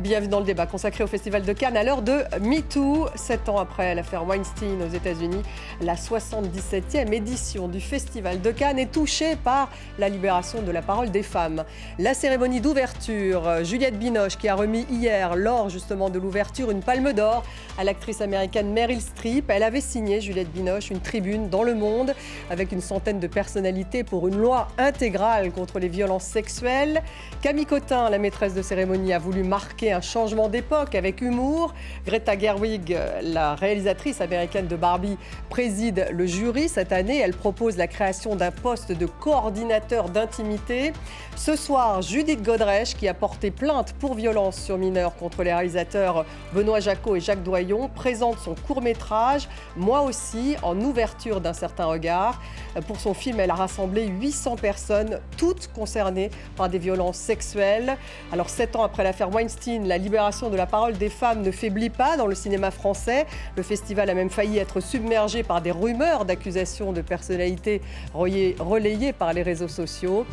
Bienvenue dans le débat consacré au Festival de Cannes à l'heure de MeToo. 7 ans après l'affaire Weinstein aux États-Unis, la 77e édition du Festival de Cannes est touchée par la libération de la parole des femmes. La cérémonie d'ouverture, Juliette Binoche qui a remis hier, lors justement de l'ouverture, une palme d'or à l'actrice américaine Meryl Streep. Elle avait signé, Juliette Binoche, une tribune dans Le Monde avec une centaine de personnalités pour une loi intégrale contre les violences sexuelles. Camille Cotin, la maîtresse de cérémonie, a voulu marquer un changement d'époque avec humour. Greta Gerwig, la réalisatrice américaine de Barbie, préside le jury cette année. Elle propose la création d'un poste de coordinateur d'intimité. Ce soir, Judith Godrèche, qui a porté plainte pour violence sur mineurs contre les réalisateurs Benoît Jacot et Jacques Doyon, présente son court-métrage « Moi aussi » en ouverture d'un certain regard. Pour son film, elle a rassemblé 800 personnes, toutes concernées par des violences sexuelles. Alors, 7 ans après l'affaire Weinstein, la libération de la parole des femmes ne faiblit pas dans le cinéma français. Le festival a même failli être submergé par des rumeurs d'accusations de personnalités relayées par les réseaux sociaux.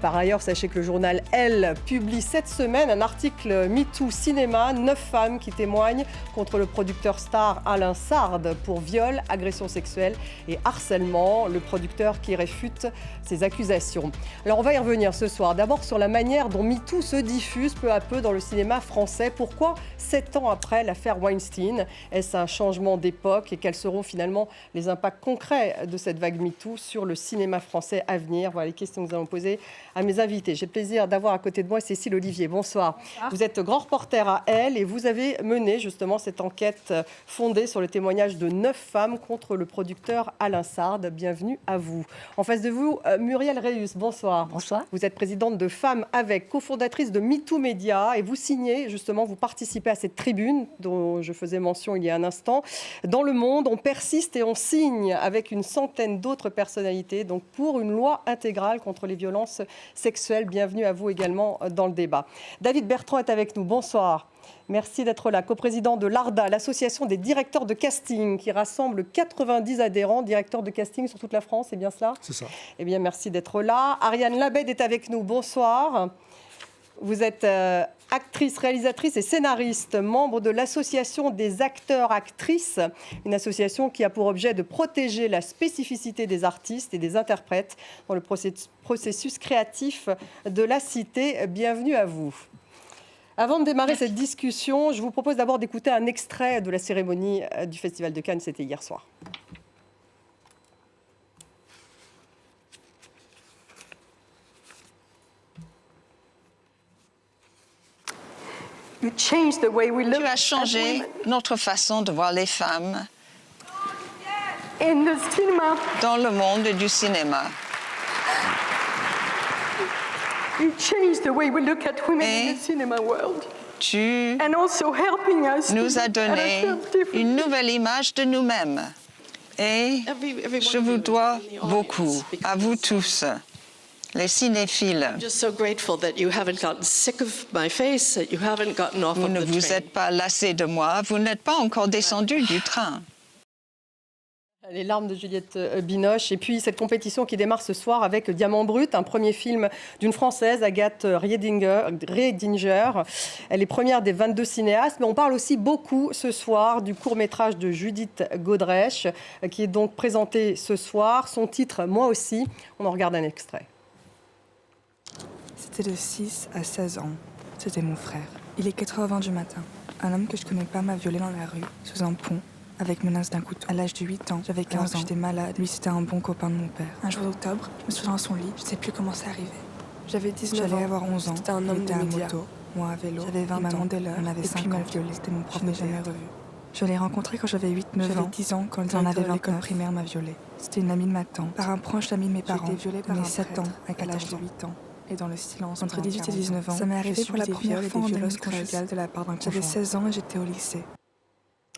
Par ailleurs, sachez que le journal Elle publie cette semaine un article MeToo Cinéma, 9 femmes qui témoignent contre le producteur star Alain Sard pour viol, agression sexuelle et harcèlement. Le producteur qui réfute ces accusations. Alors on va y revenir ce soir. D'abord sur la manière dont MeToo se diffuse peu à peu dans le cinéma français. Pourquoi 7 ans après l'affaire Weinstein? Est-ce un changement d'époque et quels seront finalement les impacts concrets de cette vague MeToo sur le cinéma français à venir? Voilà les questions que nous allons poser à mes invités. J'ai le plaisir d'avoir à côté de moi Cécile Olivier. Bonsoir. Vous êtes grand reporter à Elle et vous avez mené justement cette enquête fondée sur le témoignage de 9 femmes contre le producteur Alain Sard. Bienvenue à vous. En face de vous, Muriel Reus. Bonsoir. Bonsoir. Vous êtes présidente de Femmes avec, cofondatrice de MeToo Média et vous signez justement, vous participez à cette tribune dont je faisais mention il y a un instant. Dans Le Monde, on persiste et on signe avec une centaine d'autres personnalités donc pour une loi intégrale contre les violences sexuelles. Bienvenue à vous également dans le débat. David Bertrand est avec nous. Bonsoir. Merci d'être là, coprésident de l'ARDA, l'association des directeurs de casting qui rassemble 90 adhérents, directeurs de casting sur toute la France, c'est bien cela? C'est ça. Eh bien, merci d'être là. Ariane Labède est avec nous, bonsoir. Vous êtes actrice, réalisatrice et scénariste, membre de l'association des acteurs-actrices, une association qui a pour objet de protéger la spécificité des artistes et des interprètes dans le processus créatif de la cité. Bienvenue à vous. Avant de démarrer cette discussion, je vous propose d'abord d'écouter un extrait de la cérémonie du Festival de Cannes, c'était hier soir. Tu as changé notre façon de voir les femmes dans le monde du cinéma. Et tu nous as donné une nouvelle image de nous-mêmes. Et je vous dois beaucoup, à vous tous, les cinéphiles. Vous ne vous êtes pas lassés de moi, vous n'êtes pas encore descendus du train. Les larmes de Juliette Binoche. Et puis cette compétition qui démarre ce soir avec Diamant Brut, un premier film d'une Française, Agathe Riedinger. Elle est première des 22 cinéastes. Mais on parle aussi beaucoup ce soir du court-métrage de Judith Godrèche, qui est donc présenté ce soir. Son titre, Moi aussi. On en regarde un extrait. C'était de 6 à 16 ans. C'était mon frère. Il est 4h20 du matin. Un homme que je connais pas m'a violée dans la rue, sous un pont, avec menace d'un couteau. À l'âge de 8 ans, j'avais 15 ans, j'étais malade. Lui, c'était un bon copain de mon père. Un jour d'octobre, je me suis dans son lit. Je sais plus comment c'est arrivé. J'avais 19 ans. J'allais avoir 11 ans. C'était un homme de moto, moi à vélo. J'avais 20 ans. On avait 5 ans. Violé. C'était mon prof. Je n'ai jamais revu. Je l'ai rencontré quand j'avais 8-9 ans. J'avais 10 ans quand j'en avais 20. L'école primaire m'a violée. C'était une amie de ma tante. Par un proche ami de mes parents. J'ai été violée par 7 ans, à l'âge de 8 ans. Et dans le silence, entre 18 et 19 ans, ça m'est arrivé pour la première fois en violences conjugales de la part d'un conjoint. J'avais 16 ans et j'étais au lycée.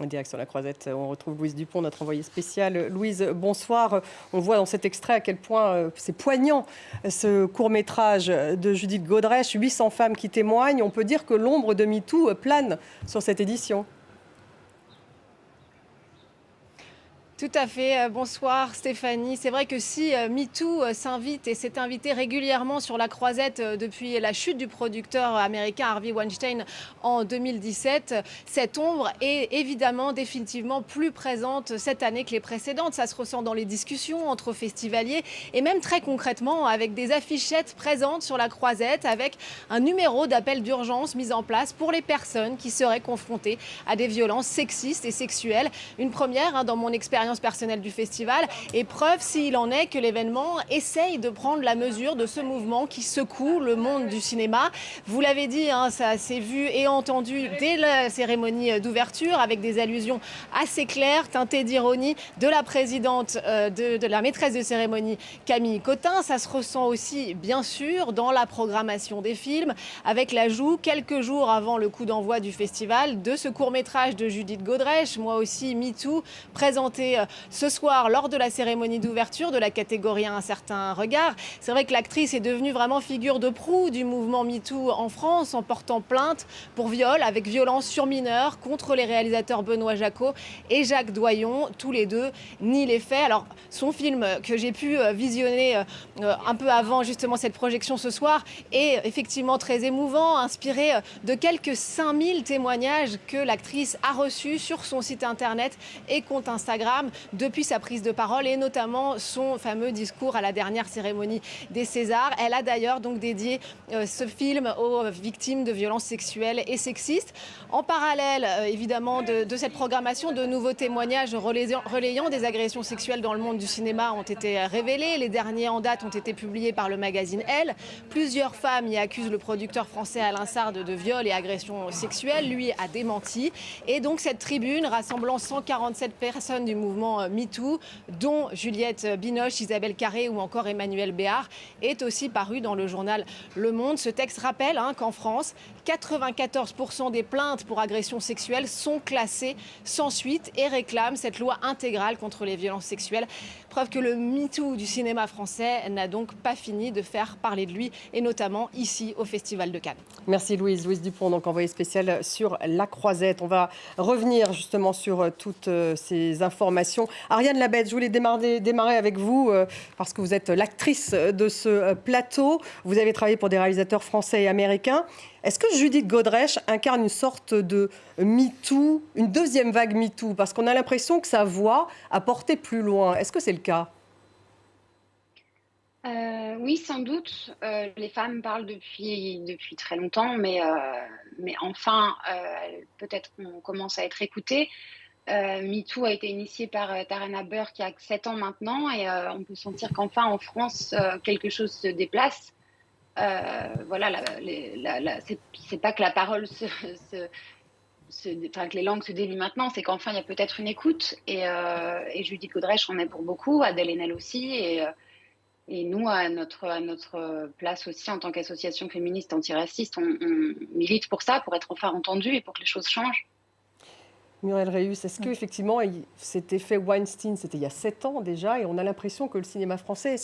En direct sur la Croisette, on retrouve Louise Dupont, notre envoyée spéciale. Louise, bonsoir. On voit dans cet extrait à quel point c'est poignant, ce court-métrage de Judith Godrèche. 800 femmes qui témoignent. On peut dire que l'ombre de MeToo plane sur cette édition. Tout à fait. Bonsoir Stéphanie. C'est vrai que si MeToo s'invite et s'est invité régulièrement sur la croisette depuis la chute du producteur américain Harvey Weinstein en 2017, cette ombre est évidemment définitivement plus présente cette année que les précédentes. Ça se ressent dans les discussions entre festivaliers et même très concrètement avec des affichettes présentes sur la croisette avec un numéro d'appel d'urgence mis en place pour les personnes qui seraient confrontées à des violences sexistes et sexuelles. Une première dans mon expérience personnelle du festival et preuve s'il en est que l'événement essaye de prendre la mesure de ce mouvement qui secoue le monde du cinéma. Vous l'avez dit, ça s'est vu et entendu dès la cérémonie d'ouverture avec des allusions assez claires, teintées d'ironie de la présidente, de la maîtresse de cérémonie Camille Cotin. Ça se ressent aussi bien sûr dans la programmation des films avec l'ajout quelques jours avant le coup d'envoi du festival de ce court-métrage de Judith Godrèche, moi aussi MeToo, présenté ce soir lors de la cérémonie d'ouverture de la catégorie Un certain regard. C'est vrai que l'actrice est devenue vraiment figure de proue du mouvement MeToo en France en portant plainte pour viol avec violence sur mineurs contre les réalisateurs Benoît Jacot et Jacques Doyon. Tous les deux nient les faits. Alors son film que j'ai pu visionner un peu avant justement cette projection ce soir est effectivement très émouvant, inspiré de quelques 5000 témoignages que l'actrice a reçus sur son site internet et compte Instagram depuis sa prise de parole et notamment son fameux discours à la dernière cérémonie des Césars. Elle a d'ailleurs donc dédié ce film aux victimes de violences sexuelles et sexistes. En parallèle, évidemment, de cette programmation, de nouveaux témoignages relayant des agressions sexuelles dans le monde du cinéma ont été révélés. Les derniers en date ont été publiés par le magazine Elle. Plusieurs femmes y accusent le producteur français Alain Sard de viol et agressions sexuelles. Lui a démenti. Et donc cette tribune rassemblant 147 personnes du mouvement MeToo, dont Juliette Binoche, Isabelle Carré ou encore Emmanuel Béard, est aussi paru dans le journal Le Monde. Ce texte rappelle qu'en France, 94% des plaintes pour agressions sexuelles sont classées sans suite et réclament cette loi intégrale contre les violences sexuelles. Preuve que le MeToo du cinéma français n'a donc pas fini de faire parler de lui, et notamment ici au Festival de Cannes. Merci Louise Dupont, donc envoyée spéciale sur la croisette. On va revenir justement sur toutes ces informations. Ariane Labette, je voulais démarrer avec vous parce que vous êtes l'actrice de ce plateau. Vous avez travaillé pour des réalisateurs français et américains. Est-ce que Judith Godrèche incarne une sorte de MeToo, une deuxième vague MeToo? Parce qu'on a l'impression que sa voix a porté plus loin. Est-ce que c'est le cas? Oui, sans doute. Les femmes parlent depuis très longtemps, mais enfin, peut-être qu'on commence à être écoutées. MeToo a été initié par Tarana Burr qui a 7 ans maintenant, et on peut sentir qu'enfin en France, quelque chose se déplace. Voilà, c'est pas que la parole que les langues se délient maintenant, c'est qu'enfin il y a peut-être une écoute, et Judith Godrèche en est pour beaucoup, Adèle Haenel aussi, et nous, à notre place aussi, en tant qu'association féministe antiraciste, on milite pour ça, pour être enfin entendus et pour que les choses changent. Muriel Reus, est-ce qu'effectivement, cet effet Weinstein, c'était il y a 7 ans déjà, et on a l'impression que le cinéma français,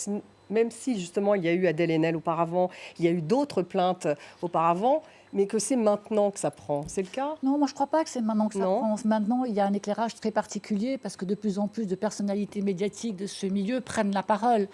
même si justement il y a eu Adèle Haenel auparavant, il y a eu d'autres plaintes auparavant, mais que c'est maintenant que ça prend. C'est le cas? Non, moi je ne crois pas que c'est maintenant que ça prend. Maintenant, il y a un éclairage très particulier parce que de plus en plus de personnalités médiatiques de ce milieu prennent la parole.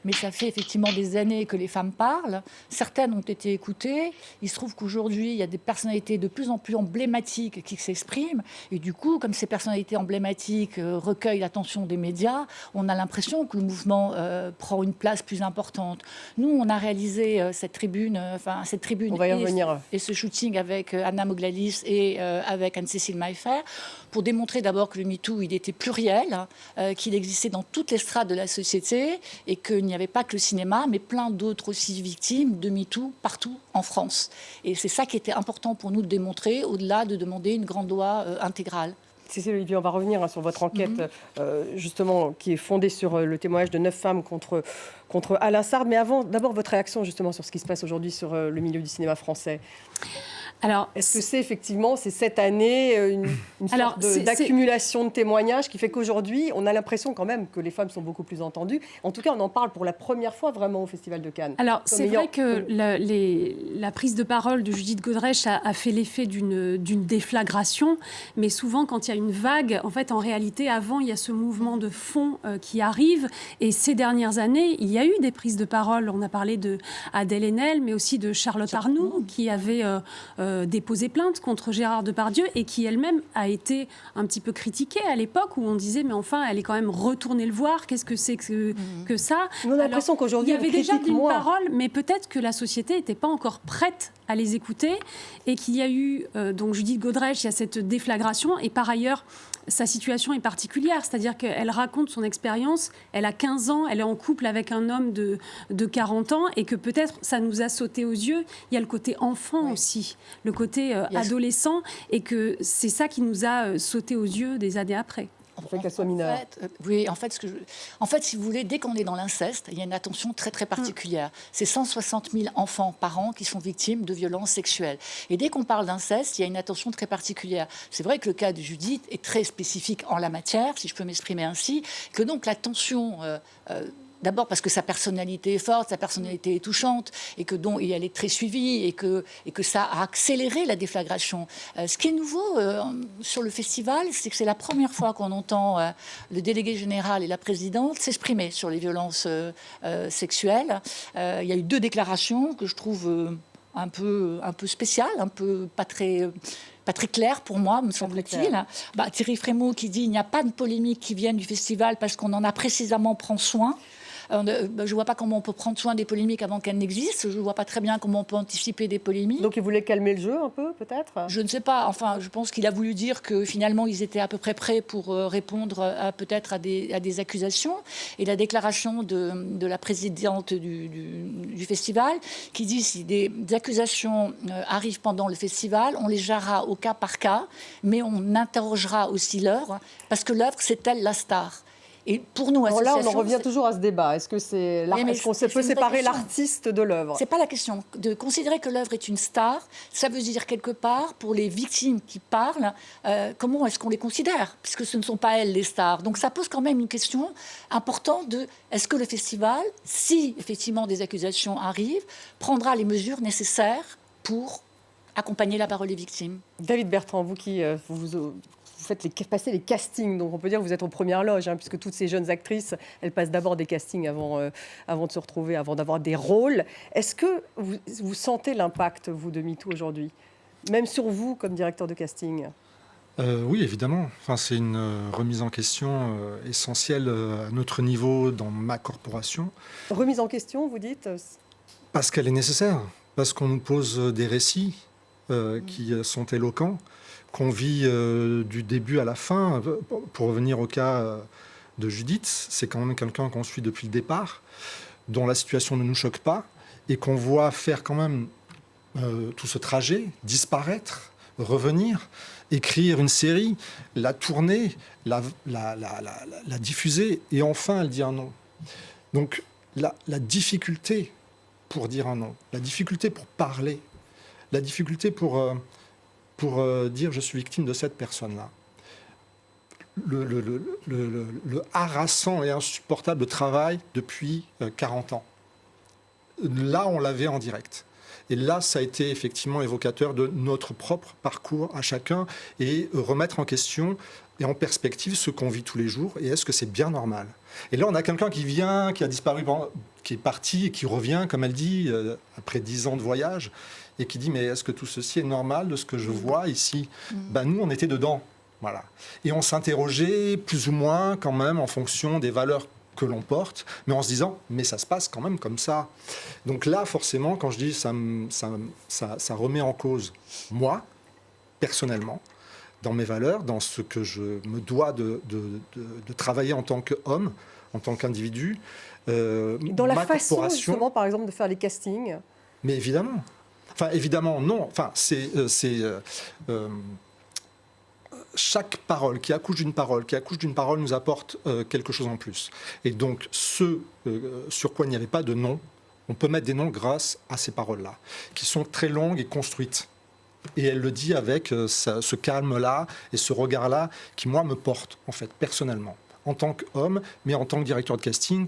Mais ça fait effectivement des années que les femmes parlent. Certaines ont été écoutées. Il se trouve qu'aujourd'hui, il y a des personnalités de plus en plus emblématiques qui s'expriment. Et du coup, comme ces personnalités emblématiques recueillent l'attention des médias, on a l'impression que le mouvement prend une place plus importante. Nous, on a réalisé cette tribune, on va y revenir. Et ce shooting avec Anna Moglalis et avec Anne-Cécile Maillefer pour démontrer d'abord que le MeToo, il était pluriel, qu'il existait dans toutes les strates de la société et qu'il n'y avait pas que le cinéma, mais plein d'autres aussi victimes de MeToo partout en France. Et c'est ça qui était important pour nous de démontrer, au-delà de demander une grande loi intégrale. Cécile Olivier, on va revenir sur votre enquête, justement, qui est fondée sur le témoignage de 9 femmes contre Alain Sard. Mais avant, d'abord, votre réaction, justement, sur ce qui se passe aujourd'hui sur le milieu du cinéma français. Alors, est-ce que c'est cette année une sorte d'accumulation de témoignages qui fait qu'aujourd'hui, on a l'impression quand même que les femmes sont beaucoup plus entendues. En tout cas, on en parle pour la première fois vraiment au Festival de Cannes. Alors, c'est vrai que la prise de parole de Judith Godrèche a fait l'effet d'une déflagration, mais souvent, quand il y a une vague, en réalité, avant, il y a ce mouvement de fond qui arrive. Et ces dernières années, il y a eu des prises de parole. On a parlé d'Adèle Haenel, mais aussi de Charlotte Arnoult, qui avait déposé plainte contre Gérard Depardieu et qui elle-même a été un petit peu critiquée à l'époque où on disait mais enfin elle est quand même retournée le voir, qu'est-ce que c'est que ça. On a l'impression qu'aujourd'hui il y avait déjà d'une parole, mais peut-être que la société n'était pas encore prête à les écouter et qu'il y a eu donc Judith Godrèche, il y a cette déflagration et par ailleurs sa situation est particulière, c'est-à-dire qu'elle raconte son expérience, elle a 15 ans, elle est en couple avec un homme de 40 ans et que peut-être ça nous a sauté aux yeux. Il y a le côté enfant aussi, le côté adolescent et que c'est ça qui nous a sauté aux yeux des années après. Qu'elle soit mineure. En fait, si vous voulez, dès qu'on est dans l'inceste, il y a une attention très très particulière. C'est 160 000 enfants par an qui sont victimes de violences sexuelles. Et dès qu'on parle d'inceste, il y a une attention très particulière. C'est vrai que le cas de Judith est très spécifique en la matière, si je peux m'exprimer ainsi, que donc l'attention... D'abord parce que sa personnalité est forte, sa personnalité est touchante, et elle est très suivie, et que ça a accéléré la déflagration. Ce qui est nouveau sur le festival, c'est que c'est la première fois qu'on entend le délégué général et la présidente s'exprimer sur les violences sexuelles. Il y a eu 2 déclarations que je trouve un peu spéciales, un peu pas très clair pour moi, me semble-t-il. Thierry Frémaux qui dit il n'y a pas de polémique qui vienne du festival parce qu'on en a précisément pris soin. Je ne vois pas comment on peut prendre soin des polémiques avant qu'elles n'existent. Je ne vois pas très bien comment on peut anticiper des polémiques. Donc il voulait calmer le jeu un peu, peut-être ? Je ne sais pas. Enfin, je pense qu'il a voulu dire que finalement, ils étaient à peu près prêts pour répondre peut-être à des accusations. Et la déclaration de la présidente du festival qui dit si des accusations arrivent pendant le festival, on les gérera au cas par cas, mais on interrogera aussi l'œuvre, parce que l'œuvre, c'est elle la star. Et pour nous, là, on en revient toujours à ce débat. Est-ce qu'on peut séparer l'artiste de l'œuvre ? C'est pas la question. De considérer que l'œuvre est une star, ça veut dire quelque part, pour les victimes qui parlent, comment est-ce qu'on les considère ? Puisque ce ne sont pas elles les stars. Donc ça pose quand même une question importante de est-ce que le festival, si effectivement des accusations arrivent, prendra les mesures nécessaires pour accompagner la parole des victimes ? David Bertrand, vous qui vous faites passer les castings, donc on peut dire que vous êtes en première loge, puisque toutes ces jeunes actrices, elles passent d'abord des castings avant de se retrouver, avant d'avoir des rôles. Est-ce que vous sentez l'impact, vous, de MeToo aujourd'hui, même sur vous comme directeur de casting ? Oui, évidemment. Enfin, c'est une remise en question essentielle à notre niveau dans ma corporation. Remise en question, vous dites ? Parce qu'elle est nécessaire, parce qu'on nous pose des récits qui sont éloquents, qu'on vit du début à la fin. Pour revenir au cas de Judith, c'est quand même quelqu'un qu'on suit depuis le départ, dont la situation ne nous choque pas, et qu'on voit faire quand même tout ce trajet, disparaître, revenir, écrire une série, la tourner, la diffuser, et enfin elle dit un non. Donc la difficulté pour dire un non, la difficulté pour parler, la difficulté pour dire je suis victime de cette personne-là. Le harassant et insupportable travail depuis 40 ans. Là, on l'avait en direct. Et là, ça a été effectivement évocateur de notre propre parcours à chacun et remettre en question et en perspective ce qu'on vit tous les jours et est-ce que c'est bien normal. Et là, on a quelqu'un qui vient, qui a disparu, qui est parti et qui revient, comme elle dit, après 10 ans de voyage, et qui dit, mais est-ce que tout ceci est normal de ce que je vois ici ? Nous, on était dedans. Voilà. Et on s'interrogeait plus ou moins quand même en fonction des valeurs que l'on porte, mais en se disant, mais ça se passe quand même comme ça. Donc là, forcément, quand je dis ça remet en cause, moi, personnellement, dans mes valeurs, dans ce que je me dois de travailler en tant qu'homme, en tant qu'individu. Dans la façon, justement, par exemple, de faire les castings. Mais évidemment. Enfin, évidemment, non. Enfin, chaque parole qui accouche d'une parole nous apporte quelque chose en plus. Et donc, ce sur quoi il n'y avait pas de nom, on peut mettre des noms grâce à ces paroles-là, qui sont très longues et construites. Et elle le dit avec ce calme-là et ce regard-là qui, moi, me porte, en fait, personnellement, en tant qu'homme, mais en tant que directeur de casting,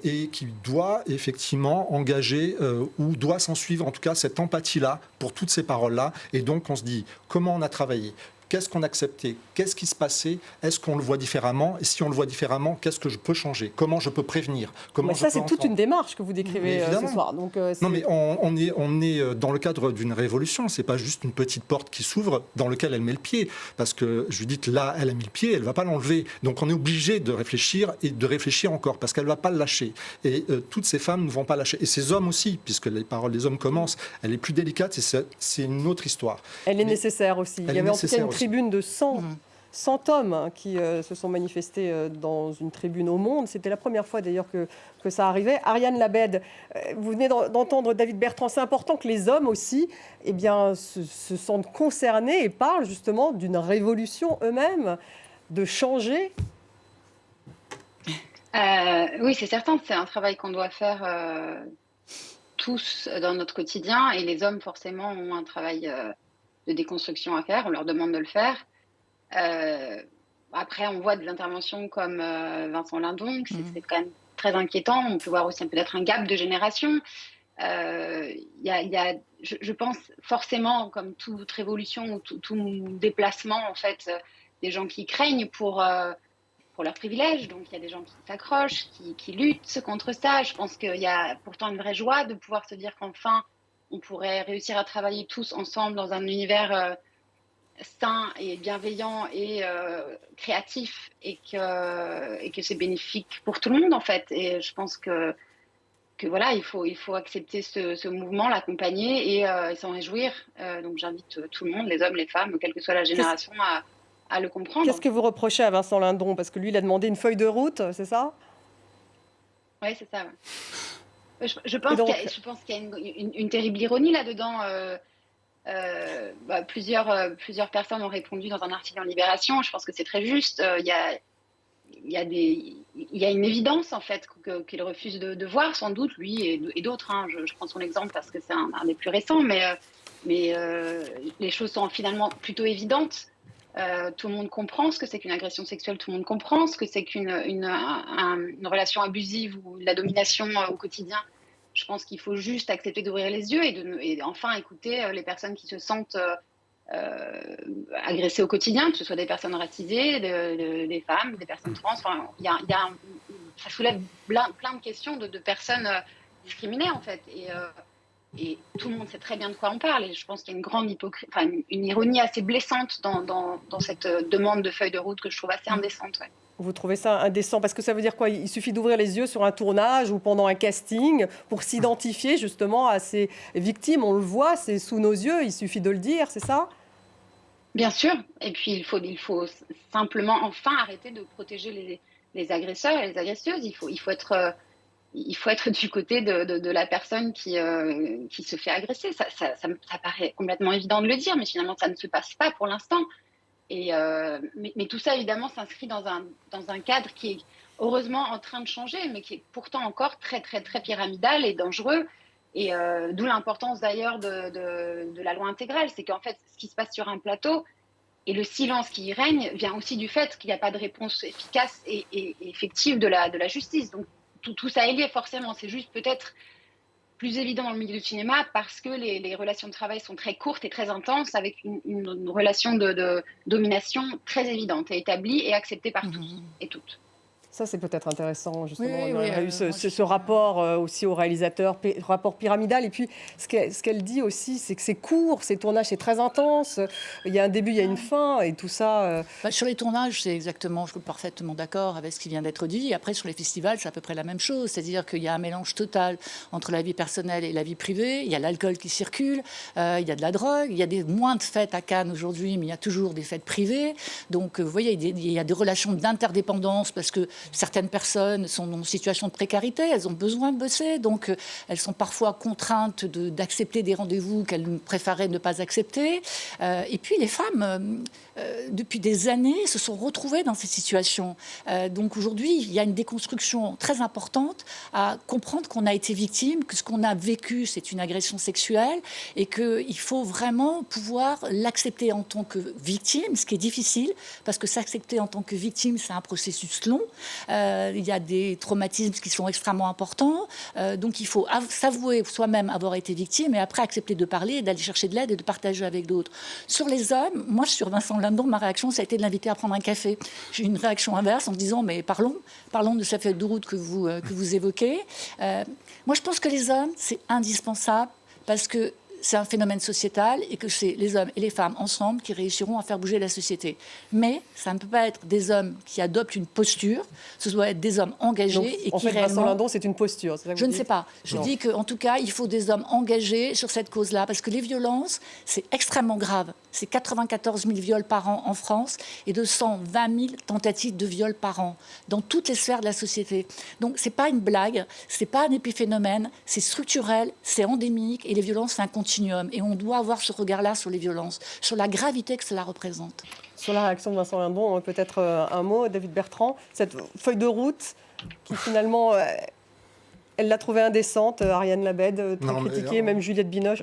et qui doit effectivement engager, ou doit s'en suivre, en tout cas, cette empathie-là pour toutes ces paroles-là. Et donc, on se dit, comment on a travaillé ? Qu'est-ce qu'on acceptait? Qu'est-ce qui se passait? Est-ce qu'on le voit différemment? Et si on le voit différemment, qu'est-ce que je peux changer? Comment je peux prévenir? Comment ça, c'est toute une démarche que vous décrivez ce soir. Donc, non, mais on est dans le cadre d'une révolution. C'est pas juste une petite porte qui s'ouvre dans laquelle elle met le pied. Parce que Judith, là, elle a mis le pied, elle va pas l'enlever. Donc on est obligé de réfléchir et de réfléchir encore parce qu'elle va pas le lâcher. Et toutes ces femmes ne vont pas lâcher. Et ces hommes aussi, puisque les paroles des hommes commencent. Elle est plus délicate et c'est une autre histoire. Elle est nécessaire aussi. Il y avait en tout cas une tribune de 100 hommes qui se sont manifestés dans une tribune au Monde. C'était la première fois d'ailleurs que ça arrivait. Ariane Labed, vous venez d'entendre David Bertrand. C'est important que les hommes aussi se sentent concernés et parlent justement d'une révolution eux-mêmes, de changer. Oui, c'est certain. C'est un travail qu'on doit faire tous dans notre quotidien. Et les hommes, forcément, ont un travail de déconstruction à faire. On leur demande de le faire. Après, on voit des interventions comme Vincent Lindon, c'est quand même très inquiétant. On peut voir aussi peut-être un gap de génération. Je pense forcément, comme toute révolution ou tout déplacement, en fait, des gens qui craignent pour leurs privilèges. Donc, il y a des gens qui s'accrochent, qui luttent contre ça. Je pense qu'il y a pourtant une vraie joie de pouvoir se dire qu'enfin, on pourrait réussir à travailler tous ensemble dans un univers sain et bienveillant et créatif et que c'est bénéfique pour tout le monde en fait. Et je pense que voilà, il faut accepter ce mouvement, l'accompagner et s'en réjouir. Donc j'invite tout le monde, les hommes, les femmes, quelle que soit la génération, à le comprendre. Qu'est-ce que vous reprochez à Vincent Lindon? Parce que lui, il a demandé une feuille de route, c'est ça? Oui, c'est ça. Ouais. Je pense qu'il y a une terrible ironie là-dedans. Plusieurs personnes ont répondu dans un article en Libération. Je pense que c'est très juste. Il y a une évidence en fait qu'il refuse de voir, sans doute lui et d'autres. Hein. Je prends son exemple parce que c'est un des plus récents, mais les choses sont finalement plutôt évidentes. Tout le monde comprend ce que c'est qu'une agression sexuelle. Tout le monde comprend ce que c'est qu'une relation abusive ou de la domination au quotidien. Je pense qu'il faut juste accepter d'ouvrir les yeux et enfin écouter les personnes qui se sentent agressées au quotidien, que ce soit des personnes racisées, des femmes, des personnes trans. Enfin, ça soulève plein de questions de personnes discriminées en fait. Et tout le monde sait très bien de quoi on parle. Et je pense qu'il y a une grande une ironie assez blessante dans cette demande de feuille de route que je trouve assez indécente. Ouais. Vous trouvez ça indécent? Parce que ça veut dire quoi? Il suffit d'ouvrir les yeux sur un tournage ou pendant un casting pour s'identifier justement à ces victimes. On le voit, c'est sous nos yeux, il suffit de le dire, c'est ça? Bien sûr. Et puis il faut simplement enfin arrêter de protéger les agresseurs et les agresseuses. Il faut être du côté de la personne qui se fait agresser. Ça paraît complètement évident de le dire, mais finalement ça ne se passe pas pour l'instant. Mais tout ça, évidemment, s'inscrit dans un cadre qui est heureusement en train de changer, mais qui est pourtant encore très, très, très pyramidal et dangereux. Et d'où l'importance d'ailleurs de la loi intégrale. C'est qu'en fait, ce qui se passe sur un plateau et le silence qui y règne vient aussi du fait qu'il n'y a pas de réponse efficace et effective de la justice. Donc tout ça est lié forcément. C'est juste peut-être plus évident dans le milieu du cinéma parce que les relations de travail sont très courtes et très intenses avec une relation de domination très évidente et établie et acceptée par tous et toutes. Ça, c'est peut-être intéressant, justement. Oui, il y a eu ce rapport aussi au réalisateur, rapport pyramidal. Et puis, ce qu'elle dit aussi, c'est que c'est court, ces tournages, c'est très intense. Il y a un début, il y a une fin, et tout ça... Sur les tournages, c'est exactement, je suis parfaitement d'accord avec ce qui vient d'être dit. Après, sur les festivals, c'est à peu près la même chose. C'est-à-dire qu'il y a un mélange total entre la vie personnelle et la vie privée. Il y a l'alcool qui circule, il y a de la drogue, il y a moins de fêtes à Cannes aujourd'hui, mais il y a toujours des fêtes privées. Donc, vous voyez, il y a des relations d'interdépendance, parce que certaines personnes sont en situation de précarité, elles ont besoin de bosser, donc elles sont parfois contraintes d'accepter des rendez-vous qu'elles préféraient ne pas accepter. Et puis les femmes, depuis des années, se sont retrouvées dans ces situations. Donc aujourd'hui, il y a une déconstruction très importante à comprendre qu'on a été victime, que ce qu'on a vécu, c'est une agression sexuelle, et qu'il faut vraiment pouvoir l'accepter en tant que victime, ce qui est difficile, parce que s'accepter en tant que victime, c'est un processus long. Il y a des traumatismes qui sont extrêmement importants. Donc il faut s'avouer soi-même avoir été victime, et après accepter de parler, d'aller chercher de l'aide et de partager avec d'autres. Sur les hommes, moi, sur Vincent Lindon, ma réaction, ça a été de l'inviter à prendre un café. J'ai eu une réaction inverse en me disant, mais parlons de cette feuille de route que vous évoquez. Moi, je pense que les hommes, c'est indispensable, parce que c'est un phénomène sociétal et que c'est les hommes et les femmes ensemble qui réussiront à faire bouger la société. Mais ça ne peut pas être des hommes qui adoptent une posture, ce doit être des hommes engagés. Donc, et en qui fait, Vincent Lindon, c'est une posture. Je ne sais pas. Je dis qu'en tout cas, il faut des hommes engagés sur cette cause-là, parce que les violences, c'est extrêmement grave. C'est 94 000 viols par an en France et 220 000 tentatives de viol par an dans toutes les sphères de la société. Donc, ce n'est pas une blague, ce n'est pas un épiphénomène, c'est structurel, c'est endémique, et les violences, c'est un continuum. Et on doit avoir ce regard-là sur les violences, sur la gravité que cela représente. Sur la réaction de Vincent Lindon, peut-être un mot, David Bertrand. Cette feuille de route qui finalement, elle l'a trouvée indécente, Ariane Labed, très critiquée, même Juliette Binoche,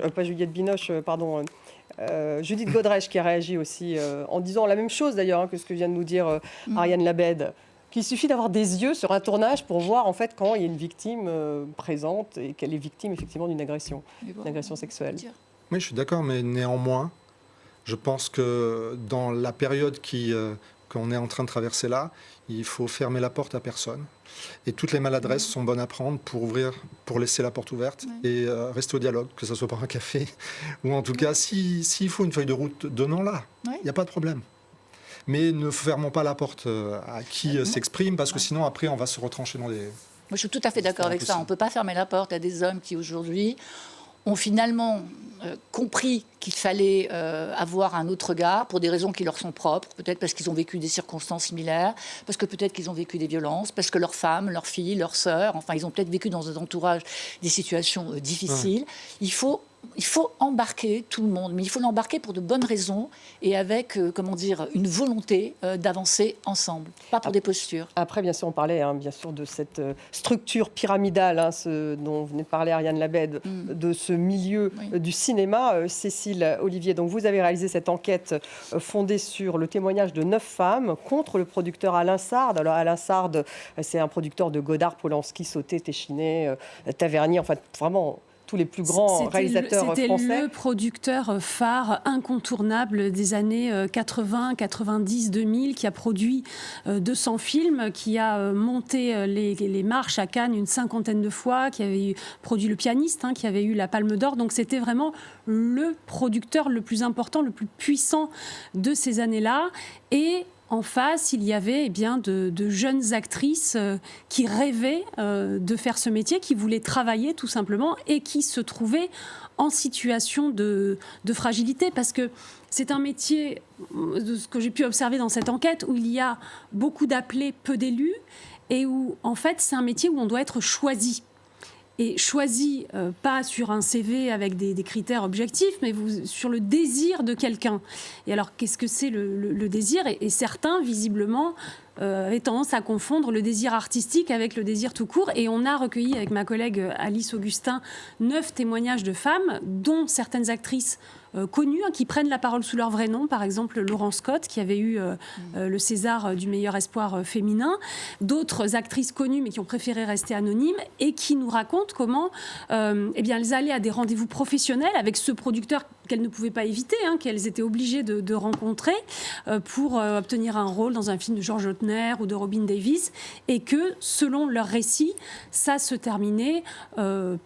Judith Godrèche qui a réagi aussi en disant la même chose d'ailleurs que ce que vient de nous dire Ariane Labed. Qu'il suffit d'avoir des yeux sur un tournage pour voir en fait quand il y a une victime présente et qu'elle est victime effectivement d'une agression sexuelle. Oui, je suis d'accord, mais néanmoins, je pense que dans la période qu'on est en train de traverser là, il faut fermer la porte à personne. Et toutes les maladresses sont bonnes à prendre pour laisser la porte ouverte et rester au dialogue, que ce soit par un café ou en tout cas, s'il faut une feuille de route, donnons-la. Il n'y a pas de problème. Mais ne fermons pas la porte à qui s'exprime, parce que sinon, après, on va se retrancher dans des... Moi, je suis tout à fait d'accord avec ça. On ne peut pas fermer la porte à des hommes qui, aujourd'hui, ont finalement compris qu'il fallait avoir un autre regard pour des raisons qui leur sont propres, peut-être parce qu'ils ont vécu des circonstances similaires, parce que peut-être qu'ils ont vécu des violences, parce que leurs femmes, leurs filles, leurs sœurs, enfin, ils ont peut-être vécu dans un entourage des situations difficiles. Il faut embarquer tout le monde, mais il faut l'embarquer pour de bonnes raisons et avec, une volonté d'avancer ensemble, pas pour des postures. Après, bien sûr, on parlait bien sûr de cette structure pyramidale, ce dont venait de parler Ariane Labed, de ce milieu du cinéma. Cécile Olivier, donc vous avez réalisé cette enquête fondée sur le témoignage de 9 femmes contre le producteur Alain Sard. Alors Alain Sard, c'est un producteur de Godard, Polanski, Sauté, Téchiné, Tavernier, enfin vraiment... tous les plus grands réalisateurs français. C'était le producteur phare incontournable des années 80, 90, 2000, qui a produit 200 films, qui a monté les marches à Cannes une 50aine de fois, qui avait produit Le Pianiste, qui avait eu la Palme d'Or. Donc c'était vraiment le producteur le plus important, le plus puissant de ces années-là. Et en face, il y avait de jeunes actrices qui rêvaient de faire ce métier, qui voulaient travailler tout simplement et qui se trouvaient en situation de fragilité. Parce que c'est un métier, de ce que j'ai pu observer dans cette enquête, où il y a beaucoup d'appelés, peu d'élus, et où en fait c'est un métier où on doit être choisi. Et choisi, pas sur un CV avec des critères objectifs, mais sur le désir de quelqu'un. Et alors, qu'est-ce que c'est le désir ? Et certains, visiblement, avaient tendance à confondre le désir artistique avec le désir tout court. Et on a recueilli, avec ma collègue Alice Augustin, 9 témoignages de femmes, dont certaines actrices connues, qui prennent la parole sous leur vrai nom. Par exemple, Laurence Scott, qui avait eu le César du meilleur espoir féminin. D'autres actrices connues, mais qui ont préféré rester anonymes, et qui nous racontent comment elles allaient à des rendez-vous professionnels avec ce producteur qu'elles ne pouvaient pas éviter, qu'elles étaient obligées de rencontrer pour obtenir un rôle dans un film de George Lautner ou de Robin Davis, et que, selon leur récit, ça se terminait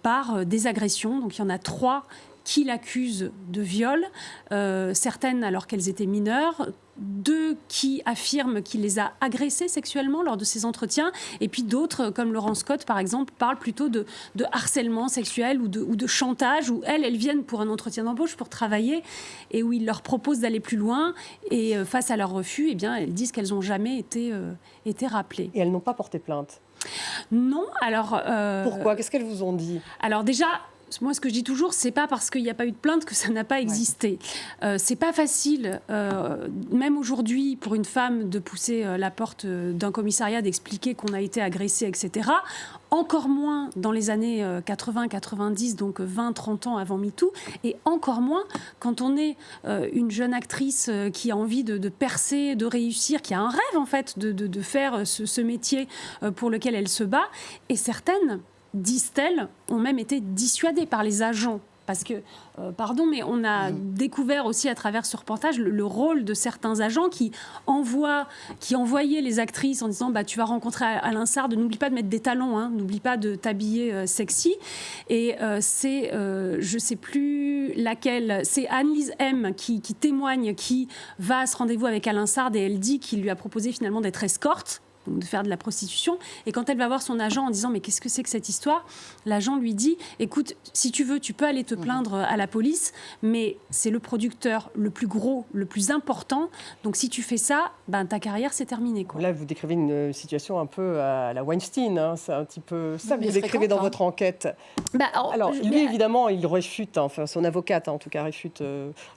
par des agressions. Donc il y en a 3 qui l'accusent de viol, certaines alors qu'elles étaient mineures, 2 qui affirment qu'il les a agressées sexuellement lors de ces entretiens, et puis d'autres, comme Laurence Scott par exemple, parlent plutôt de harcèlement sexuel ou de chantage, où elles viennent pour un entretien d'embauche pour travailler, et où ils leur proposent d'aller plus loin, et face à leur refus, eh bien, elles disent qu'elles n'ont jamais été rappelées. Et elles n'ont pas porté plainte? Non, alors... Pourquoi? Qu'est-ce qu'elles vous ont dit? Alors déjà... Moi, ce que je dis toujours, c'est pas parce qu'il n'y a pas eu de plainte que ça n'a pas existé. C'est pas facile, même aujourd'hui, pour une femme de pousser la porte d'un commissariat, d'expliquer qu'on a été agressé, etc. Encore moins dans les années 80-90, donc 20-30 ans avant MeToo, et encore moins quand on est une jeune actrice qui a envie de percer, de réussir, qui a un rêve en fait de faire ce métier pour lequel elle se bat. Et certaines, disent-elles, ont même été dissuadées par les agents. Parce que, pardon, mais on a découvert aussi à travers ce reportage le rôle de certains agents qui envoyaient les actrices en disant tu vas rencontrer Alain Sard, n'oublie pas de mettre des talons, hein, n'oublie pas de t'habiller sexy. Et c'est, je ne sais plus laquelle, c'est Annelise M qui témoigne, qui va à ce rendez-vous avec Alain Sard et elle dit qu'il lui a proposé finalement d'être escorte, de faire de la prostitution. Et quand elle va voir son agent en disant « Mais qu'est-ce que c'est que cette histoire ?» L'agent lui dit « Écoute, si tu veux, tu peux aller te plaindre à la police, mais c'est le producteur le plus gros, le plus important. Donc si tu fais ça, ta carrière, c'est terminé. » Là, vous décrivez une situation un peu à la Weinstein. Hein. C'est un petit peu ça que vous décrivez dans votre enquête. Alors, lui, évidemment, il réfute, enfin son avocate, en tout cas, réfute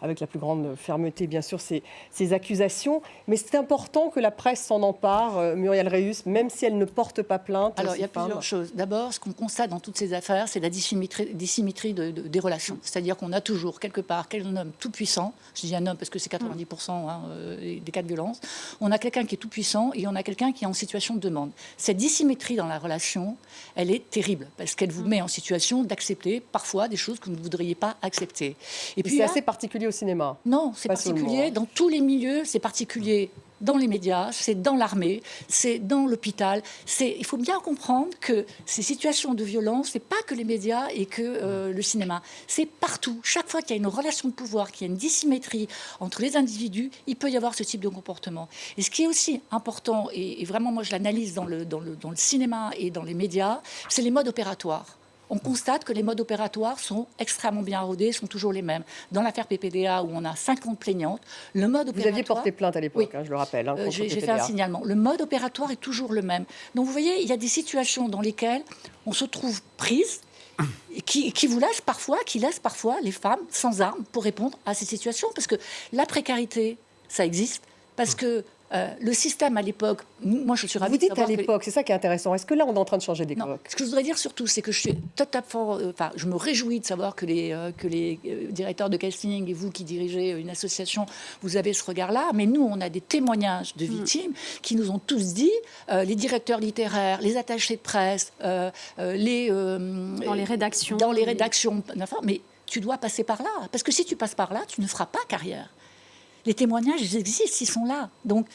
avec la plus grande fermeté, bien sûr, ces accusations. Mais c'est important que la presse s'en empare, Muriel Reus, même si elle ne porte pas plainte. Alors, il y a plusieurs choses. D'abord, ce qu'on constate dans toutes ces affaires, c'est la dissymétrie des relations. C'est-à-dire qu'on a toujours, quelque part, un homme tout-puissant, je dis un homme parce que c'est 90% des cas de violence, on a quelqu'un qui est tout-puissant et on a quelqu'un qui est en situation de demande. Cette dissymétrie dans la relation, elle est terrible, parce qu'elle vous met en situation d'accepter parfois des choses que vous ne voudriez pas accepter. Et puis, c'est assez particulier au cinéma. Non, c'est particulier dans tous les milieux, c'est particulier dans les médias, c'est dans l'armée, c'est dans l'hôpital. Il faut bien comprendre que ces situations de violence, ce n'est pas que les médias et que le cinéma. C'est partout. Chaque fois qu'il y a une relation de pouvoir, qu'il y a une dissymétrie entre les individus, il peut y avoir ce type de comportement. Et ce qui est aussi important, et vraiment moi je l'analyse dans le cinéma et dans les médias, c'est les modes opératoires. On constate que les modes opératoires sont extrêmement bien rodés, sont toujours les mêmes. Dans l'affaire PPDA, où on a 50 plaignantes, le mode opératoire... Vous aviez porté plainte à l'époque, oui. Je le rappelle. Hein, j'ai fait un signalement. Le mode opératoire est toujours le même. Donc vous voyez, il y a des situations dans lesquelles on se trouve prise, qui laissent parfois les femmes sans armes pour répondre à ces situations. Parce que la précarité, ça existe. Parce que le système à l'époque, moi je suis ravie de savoir... Vous dites à l'époque, c'est ça qui est intéressant. Est-ce que là on est en train de changer d'époque? Ce que je voudrais dire surtout, c'est que je suis totalement... je me réjouis de savoir que les directeurs de casting et vous qui dirigez une association, vous avez ce regard-là. Mais nous, on a des témoignages de victimes qui nous ont tous dit, les directeurs littéraires, les attachés de presse, dans les rédactions. Mais tu dois passer par là. Parce que si tu passes par là, tu ne feras pas carrière. Les témoignages, ils existent, ils sont là. Donc,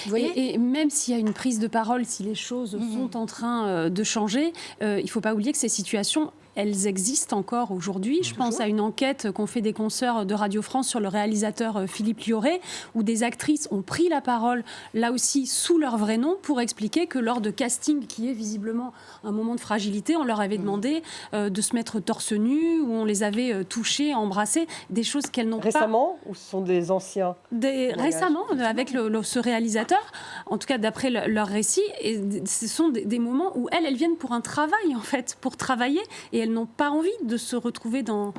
vous voyez, et même s'il y a une prise de parole, si les choses sont en train de changer, il ne faut pas oublier que ces situations, elles existent encore aujourd'hui. Je pense à une enquête qu'ont fait des consoeurs de Radio France sur le réalisateur Philippe Lioré, où des actrices ont pris la parole, là aussi sous leur vrai nom, pour expliquer que lors de casting, qui est visiblement un moment de fragilité, on leur avait demandé de se mettre torse nu, où on les avait touchées, embrassées, des choses qu'elles n'ont pas... Récemment, ou ce sont des anciens? Récemment, avec ce réalisateur, en tout cas d'après leur récit, et ce sont des moments où elles viennent pour un travail, en fait, pour travailler, et elles n'ont pas envie de se retrouver dans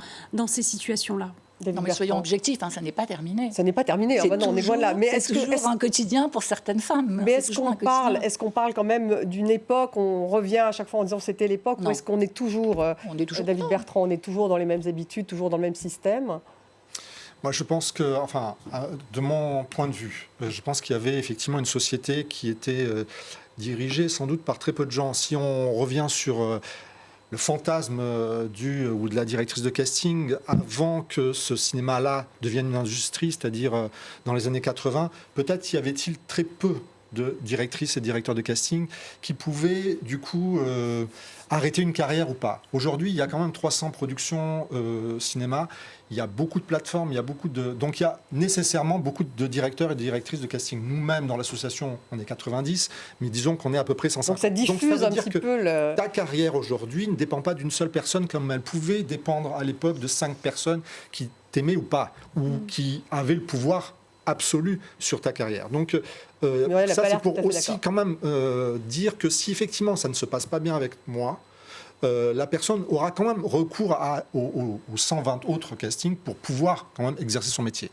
ces situations-là. Non, mais soyons objectifs, ça n'est pas terminé. Ça n'est pas terminé. On est loin de là. Mais c'est toujours un quotidien pour certaines femmes. Mais est-ce qu'on parle quand même d'une époque? On revient à chaque fois en disant c'était l'époque, ou est-ce qu'on est toujours, David Bertrand, on est toujours dans les mêmes habitudes, toujours dans le même système? Moi, je pense que, de mon point de vue, je pense qu'il y avait effectivement une société qui était dirigée sans doute par très peu de gens. Si on revient sur le fantasme ou de la directrice de casting, avant que ce cinéma-là devienne une industrie, c'est-à-dire dans les années 80, peut-être y avait-il très peu de directrices et directeurs de casting qui pouvaient du coup arrêter une carrière ou pas. Aujourd'hui, il y a quand même 300 productions cinéma, il y a beaucoup de plateformes, donc il y a nécessairement beaucoup de directeurs et de directrices de casting. Nous-mêmes, dans l'association, on est 90, mais disons qu'on est à peu près 150. Donc ça diffuse un petit peu ta carrière aujourd'hui ne dépend pas d'une seule personne comme elle pouvait dépendre à l'époque de 5 personnes qui t'aimaient ou pas, ou qui avaient le pouvoir absolu sur ta carrière. Donc ça, c'est pour aussi quand même dire que si effectivement ça ne se passe pas bien avec moi, la personne aura quand même recours aux 120 autres castings pour pouvoir quand même exercer son métier.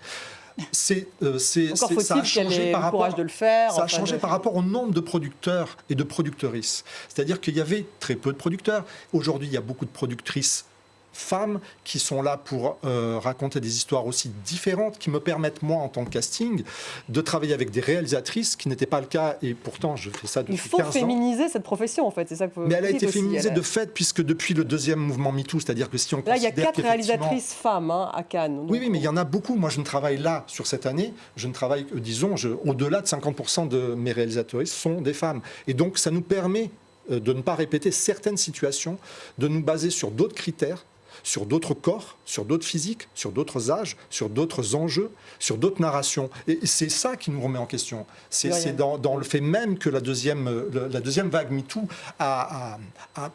Ça a changé par rapport, de le faire. Ça a changé par rapport au nombre de producteurs et de productrices. C'est-à-dire qu'il y avait très peu de producteurs. Aujourd'hui, il y a beaucoup de productrices femmes qui sont là pour raconter des histoires aussi différentes, qui me permettent, moi, en tant que casting, de travailler avec des réalisatrices, qui n'était pas le cas, et pourtant, je fais ça depuis 15 ans. Il faut féminiser cette profession, en fait, c'est ça que vous Mais elle a été aussi, féminisée de fait, puisque depuis le deuxième mouvement MeToo, c'est-à-dire que si on là, il y a considère 4 réalisatrices femmes à Cannes. Oui, mais il y en a beaucoup. Moi, je ne travaille là, sur cette année, je ne travaille, disons, au-delà de 50% de mes réalisatrices sont des femmes. Et donc, ça nous permet de ne pas répéter certaines situations, de nous baser sur d'autres critères, sur d'autres corps, sur d'autres physiques, sur d'autres âges, sur d'autres enjeux, sur d'autres narrations. Et c'est ça qui nous remet en question. C'est dans le fait même que la deuxième vague MeToo a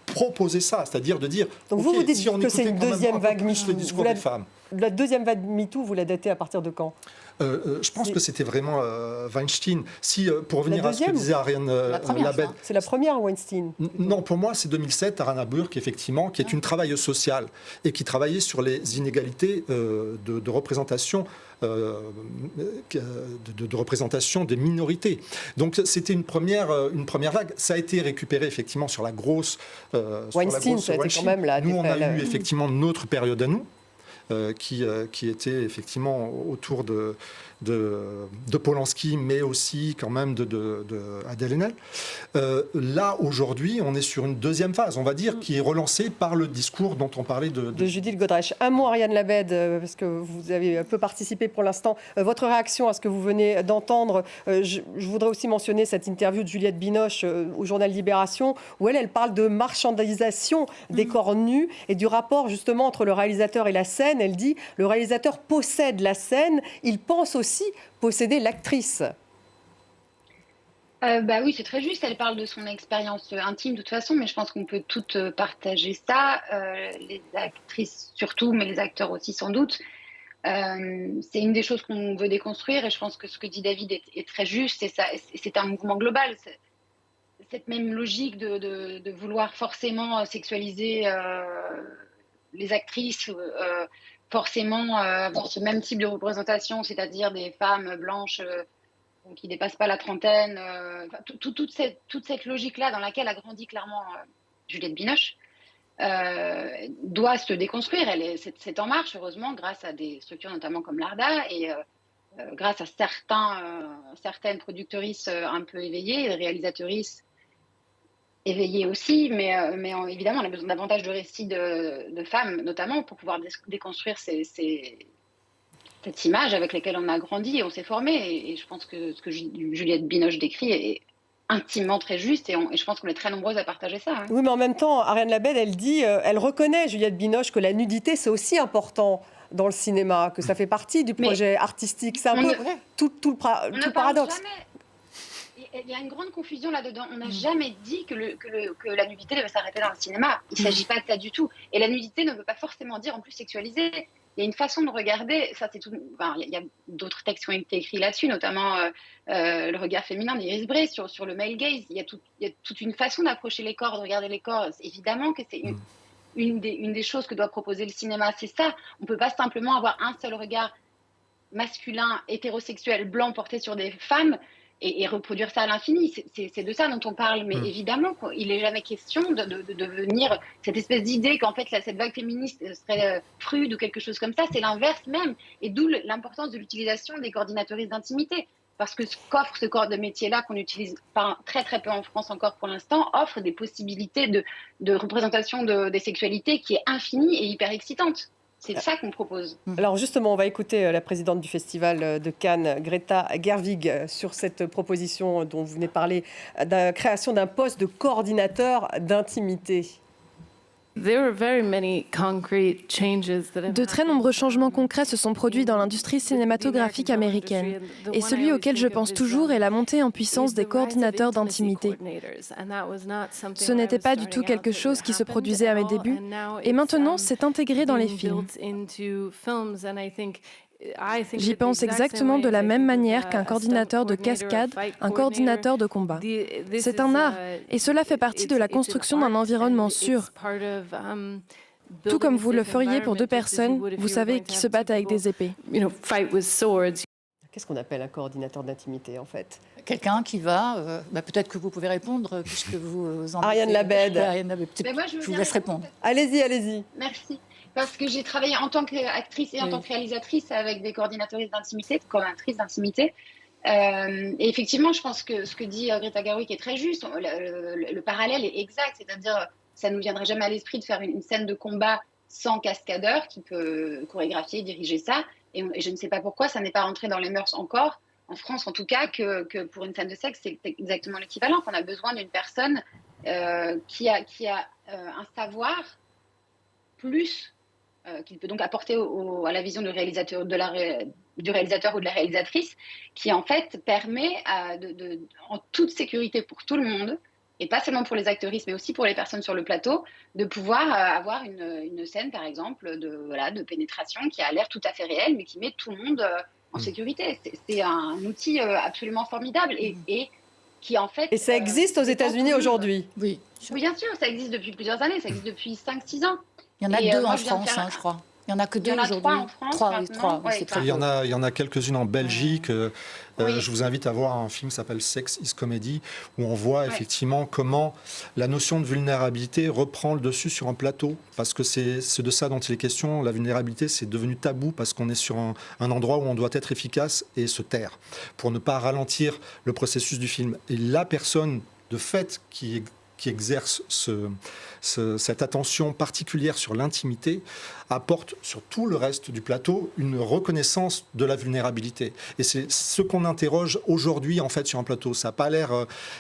proposé ça, c'est-à-dire de dire... Donc vous dites si que c'est une deuxième vague MeToo. Le discours des femmes. La deuxième vague MeToo, vous la datez à partir de quand ? Je pense que c'était vraiment Weinstein. Pour revenir à ce que disait Ariane Labed... C'est la première Weinstein. Non, pour moi, c'est 2007, Tarana Burke, effectivement, qui est une travailleuse sociale et qui travaillait sur les inégalités de représentation de représentation des minorités. Donc c'était une première vague. Ça a été récupéré effectivement sur la grosse Weinstein. Ça a été quand même là. Nous, on a eu effectivement notre période à nous. Qui était effectivement autour de Polanski, mais aussi quand même de Adèle Haenel. Là, aujourd'hui, on est sur une deuxième phase, on va dire, qui est relancée par le discours dont on parlait de Judith Godrèche. Un mot, Ariane Labed, parce que vous avez un peu participé pour l'instant. Votre réaction à ce que vous venez d'entendre. Je voudrais aussi mentionner cette interview de Juliette Binoche au journal Libération, où elle parle de marchandisation des corps nus et du rapport justement entre le réalisateur et la scène. Elle dit « Le réalisateur possède la scène, il pense aussi posséder l'actrice ». Oui, c'est très juste. Elle parle de son expérience intime de toute façon, mais je pense qu'on peut toutes partager ça. Les actrices surtout, mais les acteurs aussi sans doute. C'est une des choses qu'on veut déconstruire et je pense que ce que dit David est très juste. C'est un mouvement global. Cette même logique de vouloir forcément sexualiser les actrices, forcément avoir ce même type de représentation, c'est-à-dire des femmes blanches qui ne dépassent pas la trentaine. Toute cette logique-là dans laquelle a grandi clairement Juliette Binoche doit se déconstruire. C'est en marche, heureusement, grâce à des structures notamment comme l'ARDA et grâce à certaines productrices un peu éveillées, réalisatrices éveillées aussi, mais évidemment, on a besoin davantage de récits de femmes, notamment, pour pouvoir déconstruire cette image avec laquelle on a grandi et on s'est formé. Et je pense que ce que Juliette Binoche décrit est intimement très juste et je pense qu'on est très nombreuses à partager ça. Oui, mais en même temps, Ariane Labed, elle reconnaît, Juliette Binoche, que la nudité, c'est aussi important dans le cinéma, que ça fait partie du projet artistique. C'est un peu tout le paradoxe. Il y a une grande confusion là-dedans. On n'a jamais dit que la nudité devait s'arrêter dans le cinéma. Il ne s'agit pas de ça du tout. Et la nudité ne veut pas forcément dire en plus sexualiser. Il y a une façon de regarder, ça c'est tout. Enfin, il y a d'autres textes qui ont été écrits là-dessus, notamment le regard féminin d'Iris Bray sur le male gaze. Il y a toute une façon d'approcher les corps, de regarder les corps. Évidemment que c'est une des choses que doit proposer le cinéma, c'est ça. On ne peut pas simplement avoir un seul regard masculin, hétérosexuel, blanc porté sur des femmes et reproduire ça à l'infini. C'est de ça dont on parle. Mais évidemment, il n'est jamais question de venir cette espèce d'idée qu'en fait, cette vague féministe serait prude ou quelque chose comme ça. C'est l'inverse même. Et d'où l'importance de l'utilisation des coordinatrices d'intimité. Parce que ce qu'offre ce corps de métier-là, qu'on utilise très très peu en France encore pour l'instant, offre des possibilités de représentation des sexualités qui est infinie et hyper excitante. C'est ça qu'on propose. Alors justement, on va écouter la présidente du Festival de Cannes, Greta Gerwig, sur cette proposition dont vous venez de parler, de la création d'un poste de coordinateur d'intimité. De très nombreux changements concrets se sont produits dans l'industrie cinématographique américaine. Et celui auquel je pense toujours est la montée en puissance des coordinateurs d'intimité. Ce n'était pas du tout quelque chose qui se produisait à mes débuts. Et maintenant, c'est intégré dans les films. J'y pense exactement de la même manière qu'un coordinateur de cascade, un coordinateur de combat. C'est un art, et cela fait partie de la construction d'un environnement sûr. Tout comme vous le feriez pour deux personnes, vous savez, qui se battent avec des épées. Qu'est-ce qu'on appelle un coordinateur d'intimité, en fait? Quelqu'un qui va... peut-être que vous pouvez répondre, puisque vous en... Ariane Labed. Ariane Labed, je vous laisse répondre. Allez-y. Merci. Parce que j'ai travaillé en tant qu'actrice et en tant que réalisatrice avec des coordinatrices d'intimité, coordinatrices d'intimité. Et effectivement, je pense que ce que dit Greta Gerwig est très juste. Le parallèle est exact, c'est-à-dire ça ne nous viendrait jamais à l'esprit de faire une scène de combat sans cascadeur qui peut chorégraphier, diriger ça. Et je ne sais pas pourquoi ça n'est pas rentré dans les mœurs encore, en France en tout cas, que pour une scène de sexe, c'est exactement l'équivalent, qu'on a besoin d'une personne qui a un savoir plus qu'il peut donc apporter à la vision du réalisateur, du réalisateur ou de la réalisatrice, qui en fait permet en toute sécurité pour tout le monde, et pas seulement pour les actrices, mais aussi pour les personnes sur le plateau, de pouvoir avoir une scène, par exemple, de pénétration qui a l'air tout à fait réelle, mais qui met tout le monde en sécurité. C'est un outil absolument formidable et qui en fait... Et ça existe aux États-Unis aujourd'hui? Oui, bien sûr, ça existe depuis plusieurs années, ça existe depuis 5-6 ans. Il y en a deux en France, je crois. Il n'y en a que deux aujourd'hui. Il y en a 3 en France. Trois, ouais, c'est très il y en a quelques-unes en Belgique. Je vous invite à voir un film qui s'appelle Sex is Comedy, où on voit effectivement comment la notion de vulnérabilité reprend le dessus sur un plateau. Parce que c'est de ça dont il est question. La vulnérabilité, c'est devenu tabou parce qu'on est sur un endroit où on doit être efficace et se taire pour ne pas ralentir le processus du film. Et la personne, de fait, qui exerce cette attention particulière sur l'intimité, apporte sur tout le reste du plateau une reconnaissance de la vulnérabilité. Et c'est ce qu'on interroge aujourd'hui en fait sur un plateau. Ça n'a pas l'air,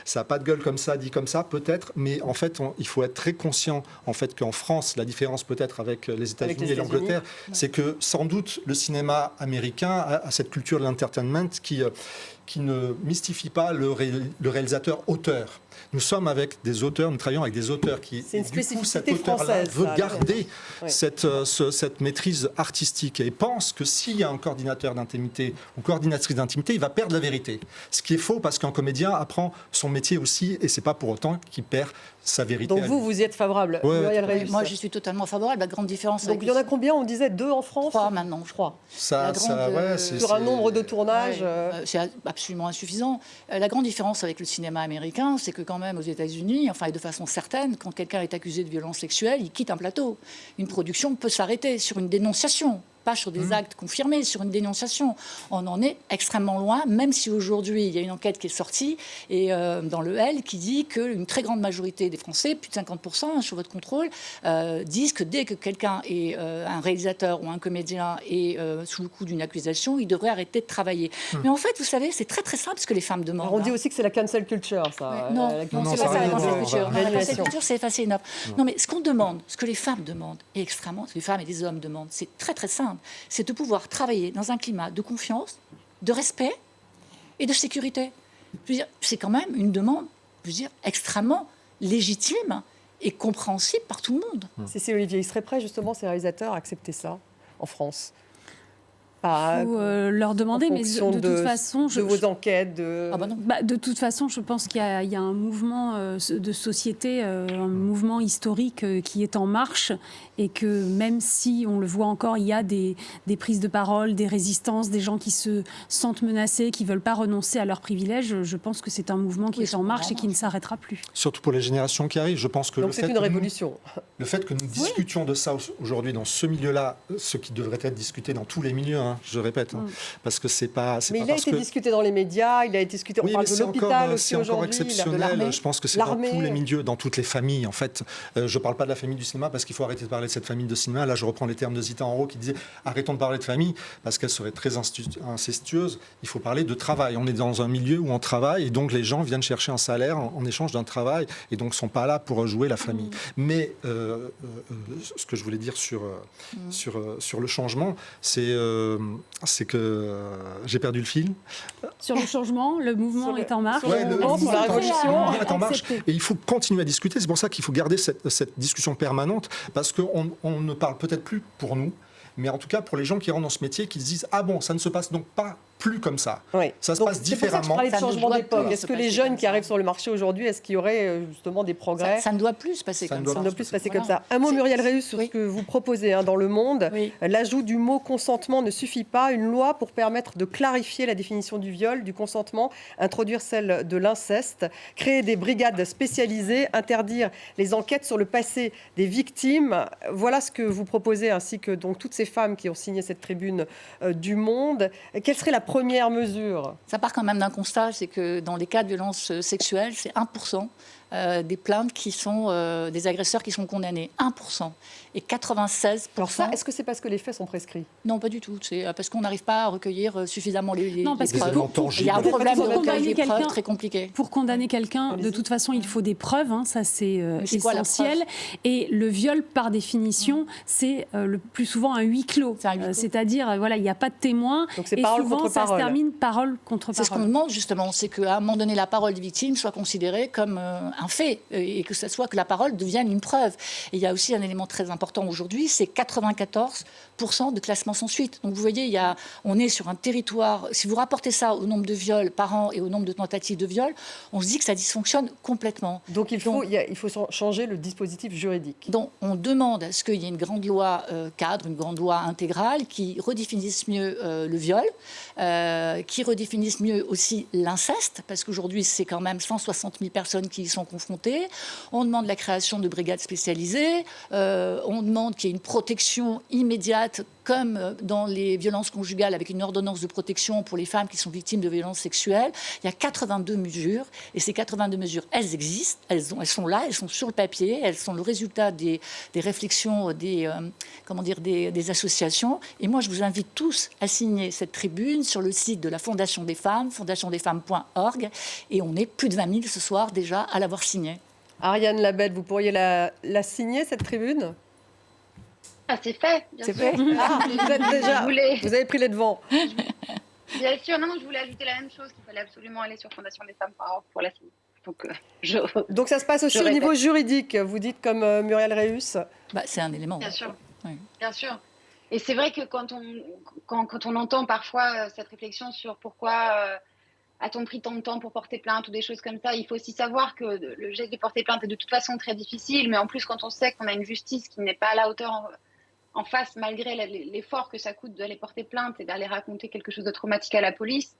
ça n'a pas de gueule comme ça, dit comme ça peut-être, mais en fait il faut être très conscient en fait qu'en France, la différence peut-être avec les États-Unis et l'Angleterre, c'est que sans doute le cinéma américain a cette culture de l'entertainment qui ne mystifie pas le réalisateur-auteur. Nous sommes avec des auteurs, nous travaillons avec des auteurs qui, du coup, cet auteur-là veut garder cette maîtrise artistique et pense que s'il y a un coordinateur d'intimité ou coordinatrice d'intimité, il va perdre la vérité. Ce qui est faux parce qu'un comédien apprend son métier aussi et c'est pas pour autant qu'il perd sa vérité. Donc vous y êtes favorable? Moi, je suis totalement favorable. La grande différence. Donc il y en a combien? On disait 2 en France? 3 maintenant, je crois. Sur un nombre de tournages. C'est absolument insuffisant. La grande différence avec le cinéma américain, c'est que quand même aux États-Unis, et de façon certaine, quand quelqu'un est accusé de violence sexuelle, il quitte un plateau. Une production peut s'arrêter sur une dénonciation. Pas sur des actes confirmés, sur une dénonciation. On en est extrêmement loin, même si aujourd'hui, il y a une enquête qui est sortie et, dans le L qui dit qu'une très grande majorité des Français, plus de 50% sur votre contrôle, disent que dès que quelqu'un est un réalisateur ou un comédien est sous le coup d'une accusation, il devrait arrêter de travailler. Mais en fait, vous savez, c'est très très simple ce que les femmes demandent. Alors on dit aussi que c'est la cancel culture, ça. Non, c'est pas ça la cancel culture. La cancel culture, c'est effacer une œuvre. Non, mais ce qu'on demande, ce que les femmes demandent, et extrêmement, ce que les femmes et les hommes demandent, c'est très très simple. C'est de pouvoir travailler dans un climat de confiance, de respect et de sécurité. Je veux dire, c'est quand même une demande, je veux dire, extrêmement légitime et compréhensible par tout le monde. C'est Olivier, il serait prêt justement, ces réalisateurs, à accepter ça en France? Il faut leur demander, mais de toute façon... De vos enquêtes de toute façon, je pense qu'il y a un mouvement de société, un mouvement historique qui est en marche et que même si, on le voit encore, il y a des prises de parole, des résistances, des gens qui se sentent menacés, qui ne veulent pas renoncer à leurs privilèges, je pense que c'est un mouvement qui est en marche et qui ne s'arrêtera plus. Surtout pour les générations qui arrivent, je pense que... Donc c'est une révolution. Le fait que nous discutions de ça aujourd'hui dans ce milieu-là, ce qui devrait être discuté dans tous les milieux, hein, je répète, parce que c'est pas. Mais il a été discuté dans les médias, il a été discuté. On parle de l'hôpital aussi aujourd'hui. C'est encore exceptionnel. Je pense que c'est dans tous les milieux, dans toutes les familles. En fait, je parle pas de la famille du cinéma parce qu'il faut arrêter de parler de cette famille de cinéma. Là, je reprends les termes de Zita Enro qui disait arrêtons de parler de famille parce qu'elle serait très incestueuse. Il faut parler de travail. On est dans un milieu où on travaille et donc les gens viennent chercher un salaire en échange d'un travail et donc sont pas là pour jouer la famille. Mais ce que je voulais dire sur le changement, c'est que j'ai perdu le fil. Sur le changement, le mouvement est en marche. Le mouvement sur la révolution est en marche. Et il faut continuer à discuter. C'est pour ça qu'il faut garder cette discussion permanente, parce qu'on ne parle peut-être plus pour nous, mais en tout cas pour les gens qui rentrent dans ce métier, qui se disent « Ah bon, ça ne se passe donc pas plus comme ça. Oui. Ça se passe différemment. C'est pour ça que je parlais de changement d'époque. Est-ce que les jeunes qui arrivent sur le marché aujourd'hui, est-ce qu'il y aurait justement des progrès ? Ça ne doit plus se passer comme ça. Ça ne doit plus se passer comme ça. Un mot, Muriel Réus, sur ce que vous proposez dans Le Monde. Oui. L'ajout du mot consentement ne suffit pas. Une loi pour permettre de clarifier la définition du viol, du consentement, introduire celle de l'inceste, créer des brigades spécialisées, interdire les enquêtes sur le passé des victimes. Voilà ce que vous proposez, ainsi que donc toutes ces femmes qui ont signé cette tribune du Monde. Quelle serait la première mesure ? Ça part quand même d'un constat, c'est que dans les cas de violences sexuelles, c'est 1% des plaintes qui sont des agresseurs qui sont condamnés. 1%. Et 96%... Alors ça, est-ce que c'est parce que les faits sont prescrits ? Non, pas du tout. C'est parce qu'on n'arrive pas à recueillir suffisamment les non, parce preuves. Il y a un problème de recueil des preuves très compliqué. Pour condamner quelqu'un, de toute façon, il faut des preuves. Ça, c'est essentiel. Et le viol, par définition, c'est le plus souvent un huis clos. C'est-à-dire, il n'y a pas de témoin. Donc c'est et parole souvent, contre ça parole. Se termine parole contre parole. C'est ce qu'on demande, justement. C'est qu'à un moment donné, la parole des victimes soit considérée comme un fait et que ce soit que la parole devienne une preuve. Et il y a aussi un élément très important aujourd'hui, c'est 94% de classement sans suite. Donc vous voyez, on est sur un territoire, si vous rapportez ça au nombre de viols par an et au nombre de tentatives de viol, on se dit que ça dysfonctionne complètement. Donc il faut changer le dispositif juridique. Donc on demande à ce qu'il y ait une grande loi cadre, une grande loi intégrale qui redéfinisse mieux le viol, qui redéfinisse mieux aussi l'inceste, parce qu'aujourd'hui c'est quand même 160 000 personnes qui y sont confrontées. On demande la création de brigades spécialisées, on demande qu'il y ait une protection immédiate comme dans les violences conjugales avec une ordonnance de protection pour les femmes qui sont victimes de violences sexuelles. Il y a 82 mesures et ces 82 mesures, elles existent, elles sont là, elles sont sur le papier, elles sont le résultat des réflexions des associations. Et moi, je vous invite tous à signer cette tribune sur le site de la Fondation des Femmes, fondationdesfemmes.org, et on est plus de 20 000 ce soir déjà à l'avoir signée. Ariane Labelle, vous pourriez la signer, cette tribune ? Ah, c'est fait, bien sûr. Fait vous avez pris les devants. Bien sûr, non, je voulais ajouter la même chose, qu'il fallait absolument aller sur fondationdesfemmes.org pour la signer. Donc ça se passe aussi au niveau juridique, vous dites comme Muriel Réus ? C'est un élément. Bien sûr, bien sûr. Et c'est vrai que quand on entend parfois cette réflexion sur pourquoi a-t-on pris tant de temps pour porter plainte ou des choses comme ça, il faut aussi savoir que le geste de porter plainte est de toute façon très difficile, mais en plus quand on sait qu'on a une justice qui n'est pas à la hauteur en face, malgré l'effort que ça coûte d'aller porter plainte et d'aller raconter quelque chose de traumatique à la police,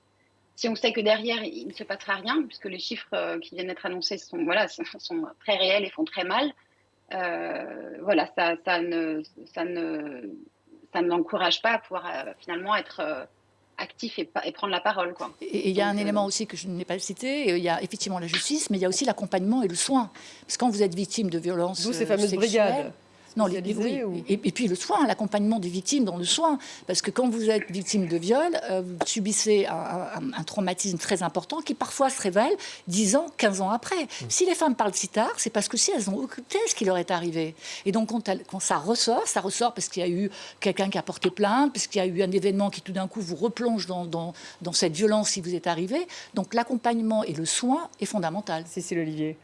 si on sait que derrière il ne se passera rien, puisque les chiffres qui viennent d'être annoncés sont très réels et font très mal, ça ne l'encourage pas à pouvoir finalement être actif et prendre la parole. Et il y a un élément aussi que je n'ai pas cité, il y a effectivement la justice, mais il y a aussi l'accompagnement et le soin. Parce que quand vous êtes victime de violences d'où ces fameuses brigades. Non, et puis le soin, l'accompagnement des victimes dans le soin. Parce que quand vous êtes victime de viol, vous subissez un traumatisme très important qui parfois se révèle 10 ans, 15 ans après. Si les femmes parlent si tard, c'est parce que si elles ont occulté ce qui leur est arrivé. Et donc quand ça ressort parce qu'il y a eu quelqu'un qui a porté plainte, parce qu'il y a eu un événement qui tout d'un coup vous replonge dans cette violence qui vous est arrivée. Donc l'accompagnement et le soin est fondamental. Cécile Olivier.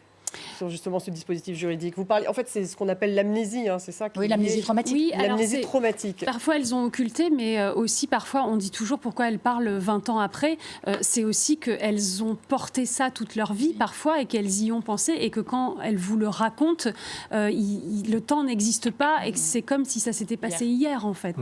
Sur justement ce dispositif juridique. Vous parlez, en fait, c'est ce qu'on appelle l'amnésie, c'est ça ? Oui, l'amnésie traumatique. Oui, l'amnésie traumatique. Parfois, elles ont occulté, mais aussi, parfois, on dit toujours pourquoi elles parlent 20 ans après. C'est aussi qu'elles ont porté ça toute leur vie, parfois, et qu'elles y ont pensé, et que quand elles vous le racontent, le temps n'existe pas, et que c'est comme si ça s'était passé hier, en fait.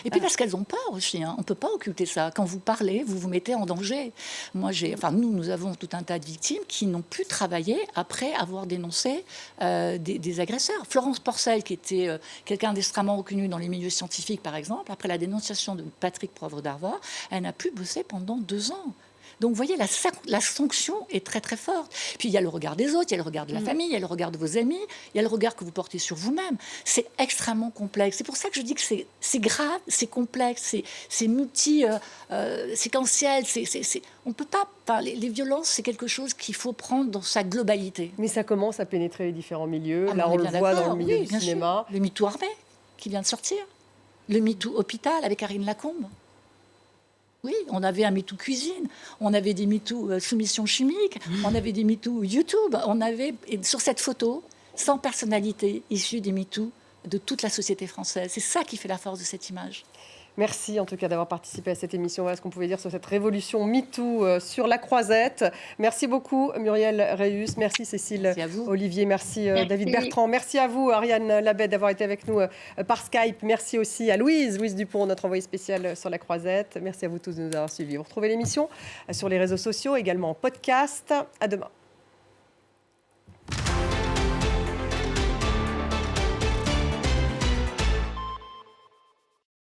Et puis parce qu'elles ont peur aussi, hein. On ne peut pas occulter ça. Quand vous parlez, vous vous mettez en danger. Nous avons tout un tas de victimes qui n'ont pu travailler après avoir dénoncé des agresseurs. Florence Porcel, qui était quelqu'un d'extrêmement reconnu dans les milieux scientifiques, par exemple, après la dénonciation de Patrick Poivre d'Arvor, elle n'a pu bosser pendant 2 ans. Donc, vous voyez, la sanction est très, très forte. Puis, il y a le regard des autres, il y a le regard de la famille, il y a le regard de vos amis, il y a le regard que vous portez sur vous-même. C'est extrêmement complexe. C'est pour ça que je dis que c'est grave, c'est complexe, c'est multi-séquentiel. On peut pas... les violences, c'est quelque chose qu'il faut prendre dans sa globalité. Mais ça commence à pénétrer les différents milieux. Là, on le voit dans le milieu du cinéma. Sûr. Le MeToo armé, qui vient de sortir. Le MeToo hôpital, avec Karine Lacombe. Oui, on avait un MeToo cuisine, on avait des MeToo soumission chimique, on avait des MeToo YouTube, et sur cette photo, 100 personnalités issues des MeToo de toute la société française. C'est ça qui fait la force de cette image. Merci en tout cas d'avoir participé à cette émission. Voilà ce qu'on pouvait dire sur cette révolution MeToo sur la Croisette. Merci beaucoup Muriel Reus, merci Cécile Olivier, merci David Bertrand, merci à vous Ariane Labette d'avoir été avec nous par Skype. Merci aussi à Louise Dupont, notre envoyée spéciale sur la Croisette. Merci à vous tous de nous avoir suivis. Vous retrouvez l'émission sur les réseaux sociaux, également en podcast. À demain.